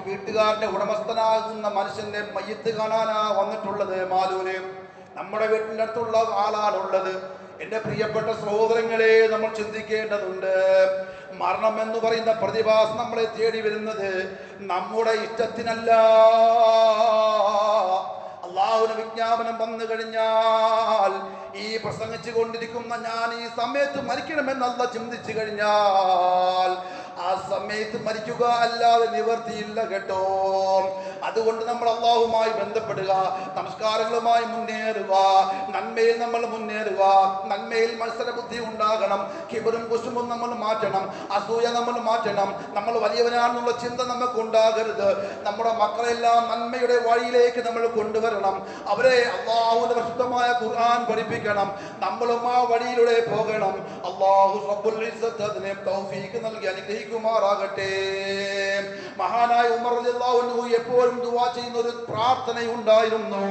വീട്ടുകാരന്റെ ഉടമസ്ഥനാകുന്ന മനുഷ്യന്റെ മയ്യത്ത് കാണാനാ വന്നിട്ടുള്ളത്. മാലൂര് നമ്മുടെ വീട്ടിൻ്റെ അടുത്തുള്ള ആളാണുള്ളത്. എൻ്റെ പ്രിയപ്പെട്ട സഹോദരങ്ങളെ, നമ്മൾ ചിന്തിക്കേണ്ടതുണ്ട്. മരണം എന്ന് പറയുന്ന പ്രതിഭാസം നമ്മളെ തേടി വരുന്നത് നമ്മുടെ ഇഷ്ടത്തിനല്ല. അള്ളാഹുവിന് വിജ്ഞാപനം വന്നു കഴിഞ്ഞാൽ, ഈ പ്രസംഗിച്ചു കൊണ്ടിരിക്കുന്ന ഞാൻ ഈ സമയത്ത് മരിക്കണമെന്നല്ല ചിന്തിച്ചു കഴിഞ്ഞാൽ ആ സമയത്ത് മരിക്കുക അല്ലാതെ നിവർത്തിയില്ല കേട്ടോ. അതുകൊണ്ട് നമ്മൾ അള്ളാഹുമായി ബന്ധപ്പെടുക, നമസ്കാരങ്ങളുമായി മുന്നേറുക, നന്മയിൽ നമ്മൾ മുന്നേറുക. നന്മയിൽ മത്സരബുദ്ധി ഉണ്ടാകണം. കിബറും കുശുമ്പും നമ്മൾ മാറ്റണം. അസൂയ നമ്മൾ മാറ്റണം. നമ്മൾ വലിയവനാണെന്നുള്ള ചിന്ത നമുക്ക് ഉണ്ടാകരുത്. നമ്മുടെ മക്കളെല്ലാം നന്മയുടെ വഴിയിലേക്ക് നമ്മൾ കൊണ്ടുവരണം. അവരെ അള്ളാഹുവിന്റെ പരിശുദ്ധമായ ഖുർആൻ പഠിപ്പിക്കണം. നമ്മളും ആ വഴിയിലൂടെ പോകണം. അള്ളാഹു റബ്ബുൽ ഇസ്സത്ത് അതിനെ തൗഫീഖ് നൽകി അനുഗ്രഹിക്കുമാറാകട്ടെ. മഹാനായ ഉമർ റളിയല്ലാഹു അൻഹു എപ്പോഴും ദുആ ചെയ്യുന്ന ഒരു പ്രാർത്ഥനയുണ്ടായിരുന്നു.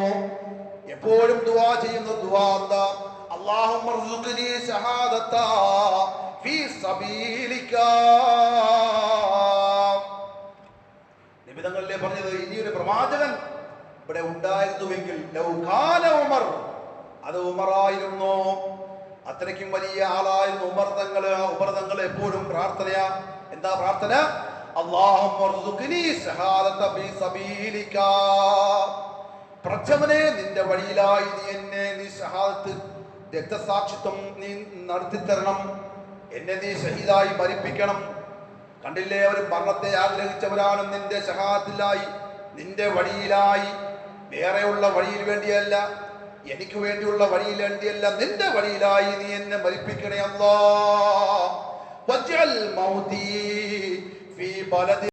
എപ്പോഴും ദുആ ചെയ്യുന്ന ദുആ എന്താ? അല്ലാഹുമ്മ ർസുഖ്നി ശഹാദത ഫീ സബീലിക. നിബിതങ്ങളിലെ പറഞ്ഞത്, ഇനിയൊരു പ്രവാചകൻ ഇവിടെ ഉണ്ടായിരുന്നുവെങ്കിൽ ലൗ കാന ഉമർ, അത് ഉമറായിരുന്നു. അത്രയ്ക്കും വലിയ ആളായിരുന്നു ഉമർ തങ്ങൾ. ഉമർ തങ്ങൾ എപ്പോഴും പ്രാർത്ഥനയാ. എന്താ പ്രാർത്ഥന? അല്ലാഹുമ്മ ർസുഖ്നി ശഹാദത ഫീ സബീലിക. പ്രജമനെ നിന്റെ വഴിയിലായി നീ ഷഹാദത്ത്, രക്തസാക്ഷിത്വം നീ നടത്തിത്തരണം. എന്നെ നീ ഷഹീദായി മരിപ്പിക്കണം. കണ്ടില്ലേ, അവർ മരണത്തെ ആഗ്രഹിച്ചവരാണ്. നിന്റെ ഷഹാദത്തിലായി, നിന്റെ വഴിയിലായി, വേറെയുള്ള വഴിയിൽ വേണ്ടിയല്ല, എനിക്ക് വേണ്ടിയുള്ള വഴിയിൽ വേണ്ടിയല്ല, നിന്റെ വഴിയിലായി നീ എന്നെ മരിപ്പിക്കണേ അല്ലാഹ്. വജ്അൽ മൗതി ഫീ ബലദി